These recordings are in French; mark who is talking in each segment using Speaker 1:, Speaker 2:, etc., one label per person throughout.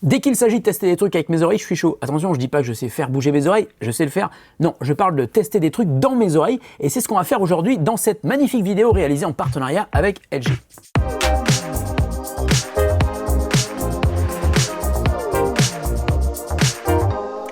Speaker 1: Dès qu'il s'agit de tester des trucs avec mes oreilles, je suis chaud. Attention, je dis pas que je sais faire bouger mes oreilles, je sais le faire. Non, je parle de tester des trucs dans mes oreilles et c'est ce qu'on va faire aujourd'hui dans cette magnifique vidéo réalisée en partenariat avec LG.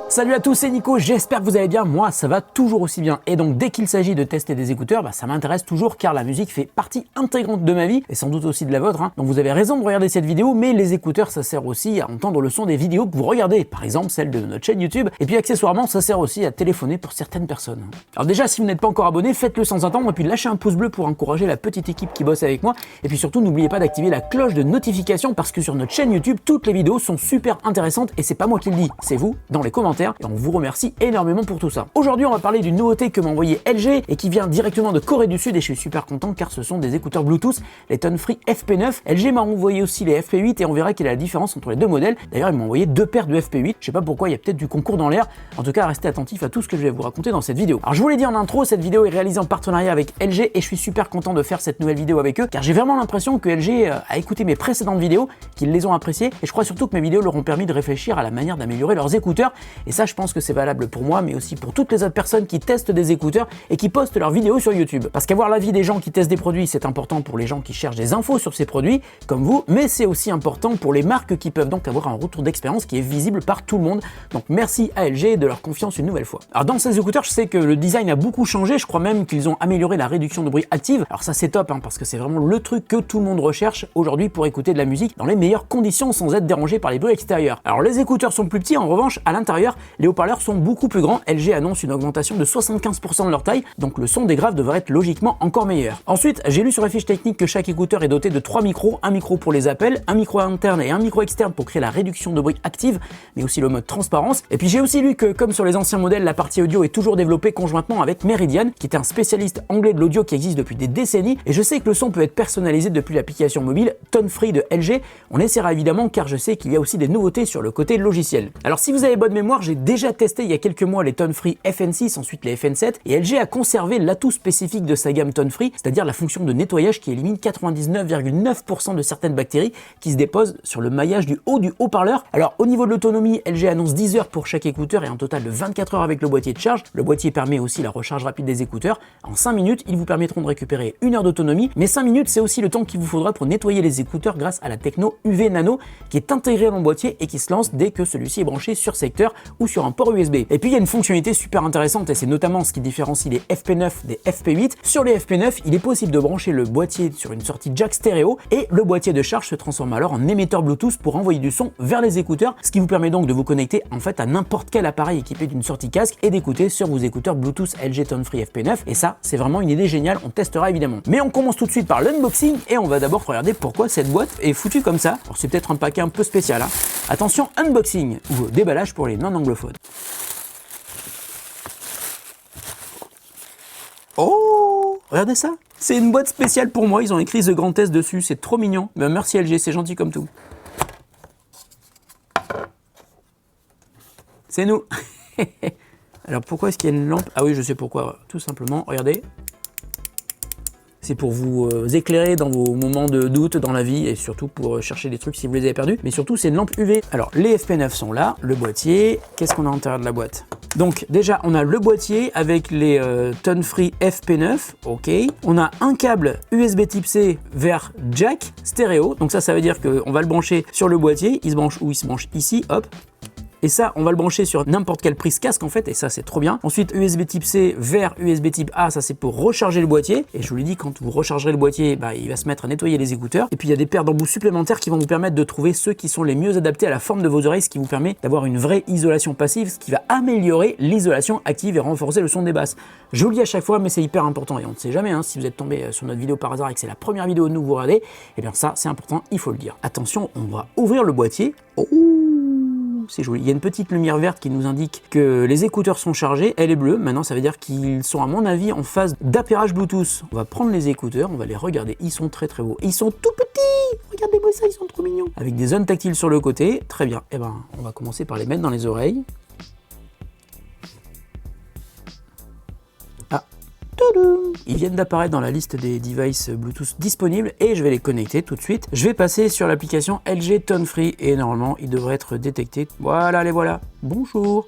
Speaker 1: Salut à tous, c'est Nico, j'espère que vous allez bien, moi ça va toujours aussi bien. Et donc dès qu'il s'agit de tester des écouteurs, ça m'intéresse toujours car la musique fait partie intégrante de ma vie et sans doute aussi de la vôtre. Donc vous avez raison de regarder cette vidéo, mais les écouteurs ça sert aussi à entendre le son des vidéos que vous regardez, par exemple celle de notre chaîne YouTube. Et puis accessoirement ça sert aussi à téléphoner pour certaines personnes. Alors déjà si vous n'êtes pas encore abonné, faites-le sans attendre et puis lâchez un pouce bleu pour encourager la petite équipe qui bosse avec moi. Et puis surtout n'oubliez pas d'activer la cloche de notification parce que sur notre chaîne YouTube, toutes les vidéos sont super intéressantes et c'est pas moi qui le dis, c'est vous dans les commentaires. Et on vous remercie énormément pour tout ça. Aujourd'hui, on va parler d'une nouveauté que m'a envoyé LG et qui vient directement de Corée du Sud et je suis super content car ce sont des écouteurs Bluetooth, les Tone Free FP9. LG m'a envoyé aussi les FP8 et on verra quelle est la différence entre les deux modèles. D'ailleurs, ils m'ont envoyé deux paires de FP8. Je sais pas pourquoi, il y a peut-être du concours dans l'air. En tout cas, restez attentifs à tout ce que je vais vous raconter dans cette vidéo. Alors, je vous l'ai dit en intro, cette vidéo est réalisée en partenariat avec LG et je suis super content de faire cette nouvelle vidéo avec eux car j'ai vraiment l'impression que LG a écouté mes précédentes vidéos, qu'ils les ont appréciées et je crois surtout que mes vidéos leur ont permis de réfléchir à la manière d'améliorer leurs écouteurs et ça, je pense que c'est valable pour moi mais aussi pour toutes les autres personnes qui testent des écouteurs et qui postent leurs vidéos sur YouTube. Parce qu'avoir l'avis des gens qui testent des produits, c'est important pour les gens qui cherchent des infos sur ces produits, comme vous, mais c'est aussi important pour les marques qui peuvent donc avoir un retour d'expérience qui est visible par tout le monde. Donc merci à LG de leur confiance une nouvelle fois. Alors dans ces écouteurs, je sais que le design a beaucoup changé, je crois même qu'ils ont amélioré la réduction de bruit active. Alors ça c'est top parce que c'est vraiment le truc que tout le monde recherche aujourd'hui pour écouter de la musique dans les meilleures conditions sans être dérangé par les bruits extérieurs. Alors les écouteurs sont plus petits, en revanche à l'intérieur, les haut-parleurs sont beaucoup plus grands. LG annonce une augmentation de 75% de leur taille, donc le son des graves devrait être logiquement encore meilleur. Ensuite, j'ai lu sur la fiche technique que chaque écouteur est doté de 3 micros, un micro pour les appels, un micro interne et un micro externe pour créer la réduction de bruit active, mais aussi le mode transparence. Et puis j'ai aussi lu que, comme sur les anciens modèles, la partie audio est toujours développée conjointement avec Meridian, qui est un spécialiste anglais de l'audio qui existe depuis des décennies, et je sais que le son peut être personnalisé depuis l'application mobile Tone Free de LG. On essaiera évidemment car je sais qu'il y a aussi des nouveautés sur le côté logiciel. Alors si vous avez bonne mémoire, j'ai déjà testé il y a quelques mois les Tone Free FN6, ensuite les FN7, et LG a conservé l'atout spécifique de sa gamme Tone Free, c'est-à-dire la fonction de nettoyage qui élimine 99,9% de certaines bactéries qui se déposent sur le maillage du haut-parleur. Alors au niveau de l'autonomie, LG annonce 10 heures pour chaque écouteur et un total de 24 heures avec le boîtier de charge. Le boîtier permet aussi la recharge rapide des écouteurs. En 5 minutes, ils vous permettront de récupérer 1 heure d'autonomie, mais 5 minutes c'est aussi le temps qu'il vous faudra pour nettoyer les écouteurs grâce à la techno UV Nano qui est intégrée dans le boîtier et qui se lance dès que celui-ci est branché sur secteur ou sur un port USB. Et puis il y a une fonctionnalité super intéressante et c'est notamment ce qui différencie les FP9 des FP8. Sur les FP9, il est possible de brancher le boîtier sur une sortie jack stéréo et le boîtier de charge se transforme alors en émetteur Bluetooth pour envoyer du son vers les écouteurs, ce qui vous permet donc de vous connecter en fait à n'importe quel appareil équipé d'une sortie casque et d'écouter sur vos écouteurs Bluetooth LG Tone Free FP9 et ça c'est vraiment une idée géniale, on testera évidemment. Mais on commence tout de suite par l'unboxing et on va d'abord regarder pourquoi cette boîte est foutue comme ça. Alors c'est peut-être un paquet un peu spécial. Attention, unboxing ou déballage pour les non-anglophones. Oh, regardez ça, c'est une boîte spéciale pour moi, ils ont écrit The Grand Test dessus, c'est trop mignon. Ben, merci LG, c'est gentil comme tout. C'est nous. Alors pourquoi est-ce qu'il y a une lampe? Ah oui, je sais pourquoi, tout simplement, regardez. C'est pour vous éclairer dans vos moments de doute dans la vie et surtout pour chercher des trucs si vous les avez perdus. Mais surtout, c'est une lampe UV. Alors, les FP9 sont là, le boîtier. Qu'est-ce qu'on a à l'intérieur de la boîte? Donc, déjà, on a le boîtier avec les Tone Free FP9. OK. On a un câble USB Type C vers jack stéréo. Donc ça veut dire qu'on va le brancher sur le boîtier. Il se branche où? Il se branche ici, hop. Et ça, on va le brancher sur n'importe quelle prise casque en fait, et ça c'est trop bien. Ensuite, USB Type C vers USB Type A, ça c'est pour recharger le boîtier. Et je vous l'ai dit, quand vous rechargerez le boîtier, il va se mettre à nettoyer les écouteurs. Et puis il y a des paires d'embouts supplémentaires qui vont vous permettre de trouver ceux qui sont les mieux adaptés à la forme de vos oreilles, ce qui vous permet d'avoir une vraie isolation passive, ce qui va améliorer l'isolation active et renforcer le son des basses. Je vous le dis à chaque fois, mais c'est hyper important et on ne sait jamais, si vous êtes tombé sur notre vidéo par hasard et que c'est la première vidéo de nous que vous regardez, et bien ça c'est important, il faut le dire. Attention, on va ouvrir le boîtier. Oh, c'est joli. Il y a une petite lumière verte qui nous indique que les écouteurs sont chargés. Elle est bleue. Maintenant, ça veut dire qu'ils sont, à mon avis, en phase d'appairage Bluetooth. On va prendre les écouteurs, on va les regarder. Ils sont très très beaux. Ils sont tout petits. Regardez-moi ça, ils sont trop mignons. Avec des zones tactiles sur le côté. Très bien. Eh ben, on va commencer par les mettre dans les oreilles. Ah. Tadam. Ils viennent d'apparaître dans la liste des devices Bluetooth disponibles et je vais les connecter tout de suite. Je vais passer sur l'application LG Tone Free et normalement ils devraient être détectés. Voilà, les voilà. Bonjour.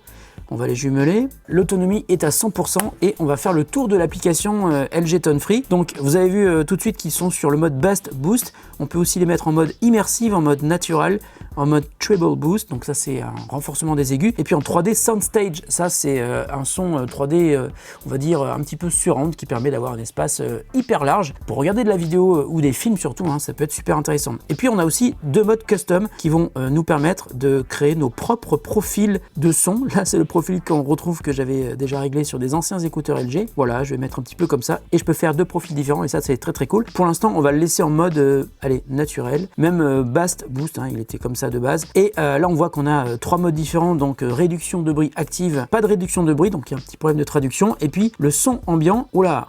Speaker 1: On va les jumeler. L'autonomie est à 100% et on va faire le tour de l'application LG Tone Free. Donc vous avez vu tout de suite qu'ils sont sur le mode Bass Boost. On peut aussi les mettre en mode immersive, en mode natural, en mode treble boost. Donc ça c'est un renforcement des aigus. Et puis en 3D Soundstage, ça c'est un son 3D, on va dire un petit peu surround qui permet d'avoir un espace hyper large. Pour regarder de la vidéo ou des films surtout, hein, ça peut être super intéressant. Et puis on a aussi 2 modes custom qui vont nous permettre de créer nos propres profils de son. Là c'est le profil qu'on retrouve que j'avais déjà réglé sur des anciens écouteurs LG. Voilà, je vais mettre un petit peu comme ça et je peux faire 2 profils différents et ça c'est très très cool. Pour l'instant on va le laisser en mode allez, naturel, même Bass Boost, hein, il était comme ça de base. Et là on voit qu'on a 3 modes différents, donc réduction de bruit active, pas de réduction de bruit, donc il y a un petit problème de traduction. Et puis le son ambiant, oula.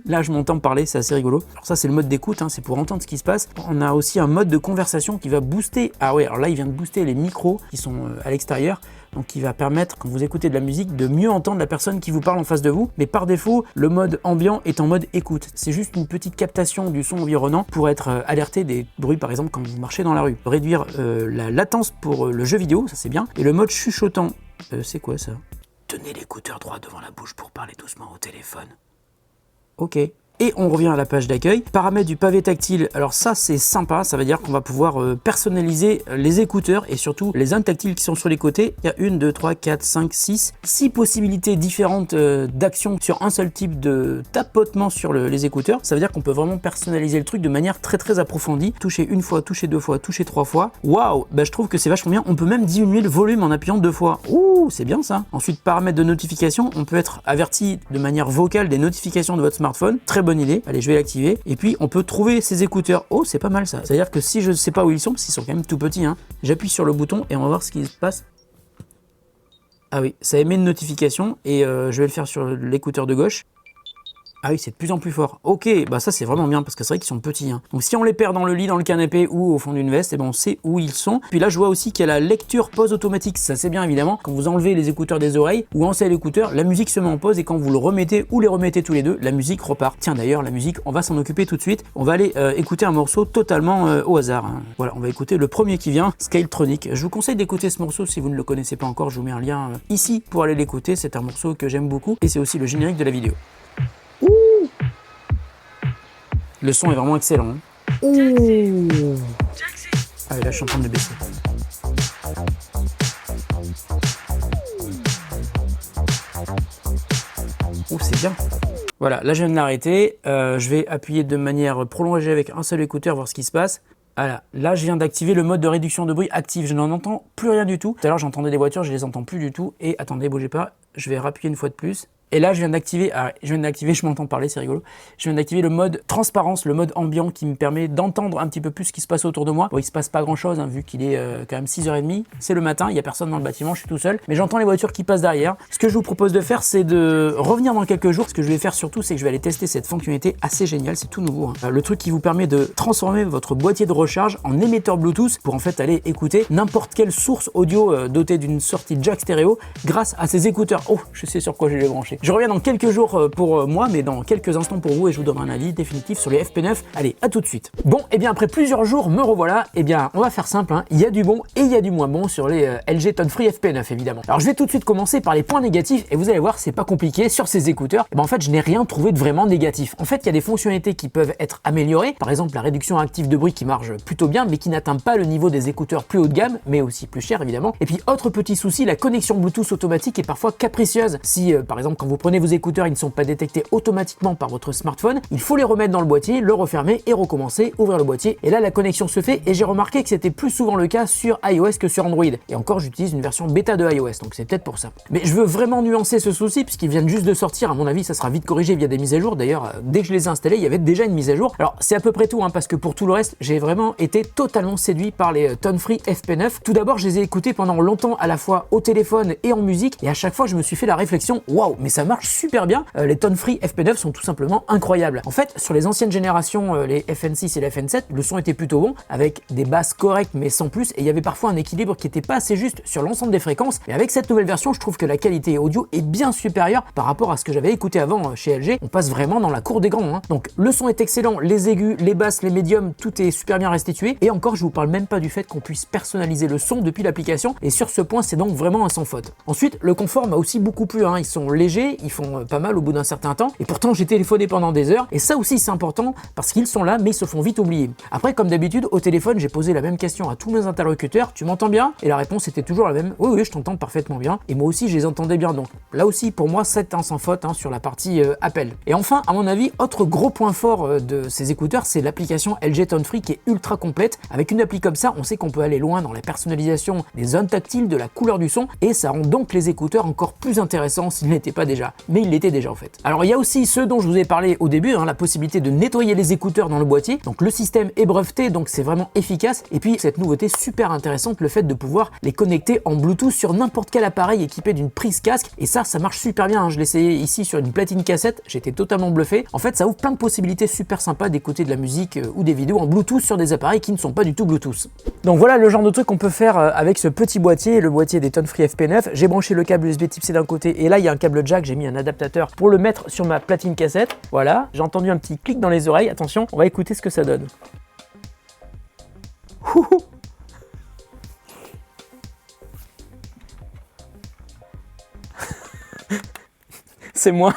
Speaker 1: Là, je m'entends parler, c'est assez rigolo. Alors ça, c'est le mode d'écoute, hein, c'est pour entendre ce qui se passe. On a aussi un mode de conversation qui va booster. Ah ouais, alors là, il vient de booster les micros qui sont à l'extérieur. Donc qui va permettre, quand vous écoutez de la musique, de mieux entendre la personne qui vous parle en face de vous. Mais par défaut, le mode ambiant est en mode écoute. C'est juste une petite captation du son environnant pour être alerté des bruits, par exemple, quand vous marchez dans la rue. Réduire la latence pour le jeu vidéo, ça c'est bien. Et le mode chuchotant, c'est quoi ça? Tenez l'écouteur droit devant la bouche pour parler doucement au téléphone. Ok. Et on revient à la page d'accueil. Paramètres du pavé tactile. Alors ça, c'est sympa. Ça veut dire qu'on va pouvoir personnaliser les écouteurs et surtout les zones tactiles qui sont sur les côtés. Il y a 1, 2, 3, 4, 5, 6 possibilités différentes d'action sur un seul type de tapotement sur les écouteurs. Ça veut dire qu'on peut vraiment personnaliser le truc de manière très très approfondie. Toucher une fois, toucher 2 fois, toucher 3 fois. Waouh, bah, je trouve que c'est vachement bien. On peut même diminuer le volume en appuyant 2 fois. Ouh, c'est bien ça. Ensuite, paramètres de notification. On peut être averti de manière vocale des notifications de votre smartphone. Très bonne idée. Allez, je vais l'activer. Et puis, on peut trouver ces écouteurs. Oh, c'est pas mal ça. C'est-à-dire que si je ne sais pas où ils sont, parce qu'ils sont quand même tout petits, hein, j'appuie sur le bouton et on va voir ce qui se passe. Ah oui, ça émet une notification et je vais le faire sur l'écouteur de gauche. Ah oui, c'est de plus en plus fort. Ok, bah ça c'est vraiment bien parce que c'est vrai qu'ils sont petits. Hein. Donc si on les perd dans le lit, dans le canapé ou au fond d'une veste, et ben on sait où ils sont. Puis là, je vois aussi qu'il y a la lecture pause automatique. Ça c'est bien évidemment. Quand vous enlevez les écouteurs des oreilles ou enlevez l'écouteur, la musique se met en pause et quand vous le remettez ou les remettez tous les deux, la musique repart. Tiens d'ailleurs, la musique, on va s'en occuper tout de suite. On va aller écouter un morceau totalement au hasard. Hein. Voilà, on va écouter le premier qui vient, Scaletronic. Je vous conseille d'écouter ce morceau si vous ne le connaissez pas encore. Je vous mets un lien ici pour aller l'écouter. C'est un morceau que j'aime beaucoup et c'est aussi le générique de la vidéo. Ouh, le son est vraiment excellent. Hein. Ouh. Ah, là, je suis en train de le baisser. Oh, c'est bien. Voilà, là, je viens de l'arrêter. Je vais appuyer de manière prolongée avec un seul écouteur, voir ce qui se passe. Voilà, là, je viens d'activer le mode de réduction de bruit actif. Je n'en entends plus rien du tout. Tout à l'heure, j'entendais des voitures, je les entends plus du tout. Et attendez, bougez pas. Je vais rappuyer une fois de plus. Et là, je viens d'activer, je m'entends parler, c'est rigolo. Je viens d'activer le mode transparence, le mode ambiant qui me permet d'entendre un petit peu plus ce qui se passe autour de moi. Bon, il se passe pas grand chose, hein, vu qu'il est quand même 6h30. C'est le matin, il n'y a personne dans le bâtiment, je suis tout seul. Mais j'entends les voitures qui passent derrière. Ce que je vous propose de faire, c'est de revenir dans quelques jours. Ce que je vais faire surtout, c'est que je vais aller tester cette fonctionnalité assez géniale, c'est tout nouveau. Hein. Le truc qui vous permet de transformer votre boîtier de recharge en émetteur Bluetooth pour en fait aller écouter n'importe quelle source audio dotée d'une sortie jack stéréo grâce à ces écouteurs. Oh, je sais sur quoi je vais les brancher. Je reviens dans quelques jours pour moi, mais dans quelques instants pour vous et je vous donnerai un avis définitif sur les FP9. Allez, à tout de suite. Bon, et bien après plusieurs jours, me revoilà. Et bien, on va faire simple, hein. Il y a du bon et il y a du moins bon sur les LG Tone Free FP9 évidemment. Alors je vais tout de suite commencer par les points négatifs et vous allez voir, c'est pas compliqué. Sur ces écouteurs, et ben, en fait, je n'ai rien trouvé de vraiment négatif. En fait, il y a des fonctionnalités qui peuvent être améliorées. Par exemple, la réduction active de bruit qui marche plutôt bien, mais qui n'atteint pas le niveau des écouteurs plus haut de gamme, mais aussi plus cher évidemment. Et puis, autre petit souci, la connexion Bluetooth automatique est parfois capricieuse. Si par exemple, quand vous prenez vos écouteurs, ils ne sont pas détectés automatiquement par votre smartphone, il faut les remettre dans le boîtier, le refermer et recommencer, ouvrir le boîtier. Et là, la connexion se fait et j'ai remarqué que c'était plus souvent le cas sur iOS que sur Android. Et encore, j'utilise une version bêta de iOS, donc c'est peut-être pour ça. Mais je veux vraiment nuancer ce souci puisqu'ils viennent juste de sortir. À mon avis, ça sera vite corrigé via des mises à jour. D'ailleurs, dès que je les ai installés, il y avait déjà une mise à jour. Alors, c'est à peu près tout, hein, parce que pour tout le reste, j'ai vraiment été totalement séduit par les Tone Free FP9. Tout d'abord, je les ai écoutés pendant longtemps à la fois au téléphone et en musique. Et à chaque fois, je me suis fait la réflexion, waouh, mais ça marche super bien. Les Tone Free FP9 sont tout simplement incroyables. En fait, sur les anciennes générations, les FN6 et les FN7, le son était plutôt bon, avec des basses correctes mais sans plus, et il y avait parfois un équilibre qui était pas assez juste sur l'ensemble des fréquences. Mais avec cette nouvelle version, je trouve que la qualité audio est bien supérieure par rapport à ce que j'avais écouté avant chez LG. On passe vraiment dans la cour des grands, hein. Donc le son est excellent, les aigus, les basses, les médiums, tout est super bien restitué. Et encore, je vous parle même pas du fait qu'on puisse personnaliser le son depuis l'application, et sur ce point, c'est donc vraiment un sans faute. Ensuite, le confort m'a aussi beaucoup plu, hein. Ils sont légers, ils font pas mal au bout d'un certain temps, et pourtant j'ai téléphoné pendant des heures, et ça aussi c'est important parce qu'ils sont là, mais ils se font vite oublier. Après, comme d'habitude, au téléphone, j'ai posé la même question à tous mes interlocuteurs: tu m'entends bien? Et la réponse était toujours la même: oui, oui, je t'entends parfaitement bien. Et moi aussi, je les entendais bien. Donc là aussi, pour moi, c'est un sans faute, hein, sur la partie appel. Et enfin, à mon avis, autre gros point fort de ces écouteurs, c'est l'application LG Tone Free qui est ultra complète. Avec une appli comme ça, on sait qu'on peut aller loin dans la personnalisation des zones tactiles, de la couleur du son, et ça rend donc les écouteurs encore plus intéressants s'ils n'étaient pas déjà. Mais ils l'étaient déjà en fait. Alors il y a aussi ceux dont je vous ai parlé au début, hein, la possibilité de nettoyer les écouteurs dans le boîtier. Donc le système est breveté, donc c'est vraiment efficace. Et puis cette nouveauté super intéressante, le fait de pouvoir les connecter en Bluetooth sur n'importe quel appareil équipé d'une prise casque. Et ça marche super bien, hein. Je l'ai essayé ici sur une platine cassette, j'étais totalement bluffé. En fait, ça ouvre plein de possibilités super sympas d'écouter de la musique ou des vidéos en Bluetooth sur des appareils qui ne sont pas du tout Bluetooth. Donc voilà le genre de truc qu'on peut faire avec ce petit boîtier, le boîtier des Tone Free FP9. J'ai branché le câble USB Type C d'un côté, et là il y a un câble jack, j'ai mis un adaptateur pour le mettre sur ma platine cassette. Voilà, j'ai entendu un petit clic dans les oreilles. Attention, on va écouter ce que ça donne. C'est moi.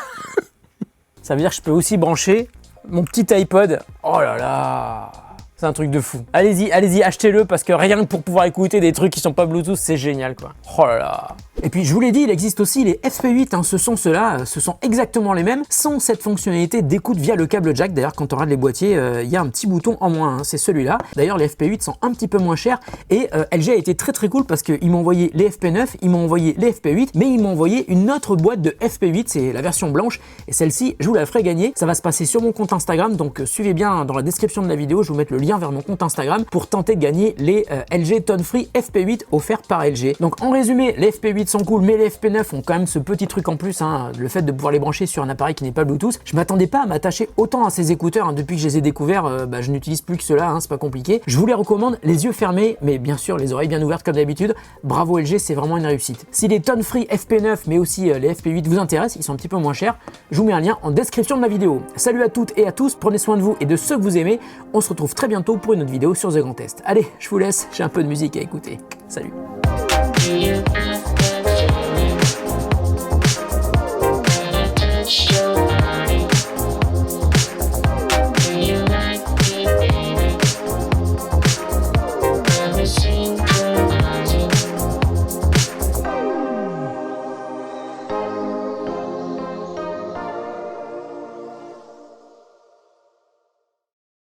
Speaker 1: Ça veut dire que je peux aussi brancher mon petit iPod. Oh là là, c'est un truc de fou. Allez-y, allez-y, achetez-le, parce que rien que pour pouvoir écouter des trucs qui sont pas Bluetooth, c'est génial quoi. Oh là là. Et puis je vous l'ai dit, il existe aussi les FP8, hein, ce sont ceux-là, ce sont exactement les mêmes, sans cette fonctionnalité d'écoute via le câble jack. D'ailleurs, quand on regarde les boîtiers, il y a un petit bouton en moins, hein, c'est celui-là. D'ailleurs, les FP8 sont un petit peu moins chers, et LG a été très très cool parce qu'ils m'ont envoyé les FP9, ils m'ont envoyé les FP8, mais ils m'ont envoyé une autre boîte de FP8, c'est la version blanche, et celle-ci, je vous la ferai gagner. Ça va se passer sur mon compte Instagram, donc suivez bien dans la description de la vidéo, je vous mets le lien vers mon compte Instagram pour tenter de gagner les LG Tone Free FP8 offerts par LG. Donc en résumé, les FP8 sont cool, mais les FP9 ont quand même ce petit truc en plus, hein, le fait de pouvoir les brancher sur un appareil qui n'est pas Bluetooth. Je m'attendais pas à m'attacher autant à ces écouteurs, hein. Depuis que je les ai découverts, je n'utilise plus que cela, hein, c'est pas compliqué. Je vous les recommande les yeux fermés, mais bien sûr les oreilles bien ouvertes comme d'habitude. Bravo LG, c'est vraiment une réussite. Si les Tone Free FP9 mais aussi les FP8 vous intéressent, ils sont un petit peu moins chers, je vous mets un lien en description de la vidéo. Salut à toutes et à tous, prenez soin de vous et de ceux que vous aimez. On se retrouve très bientôt pour une autre vidéo sur The Grand Test. Allez, je vous laisse, j'ai un peu de musique à écouter. Salut.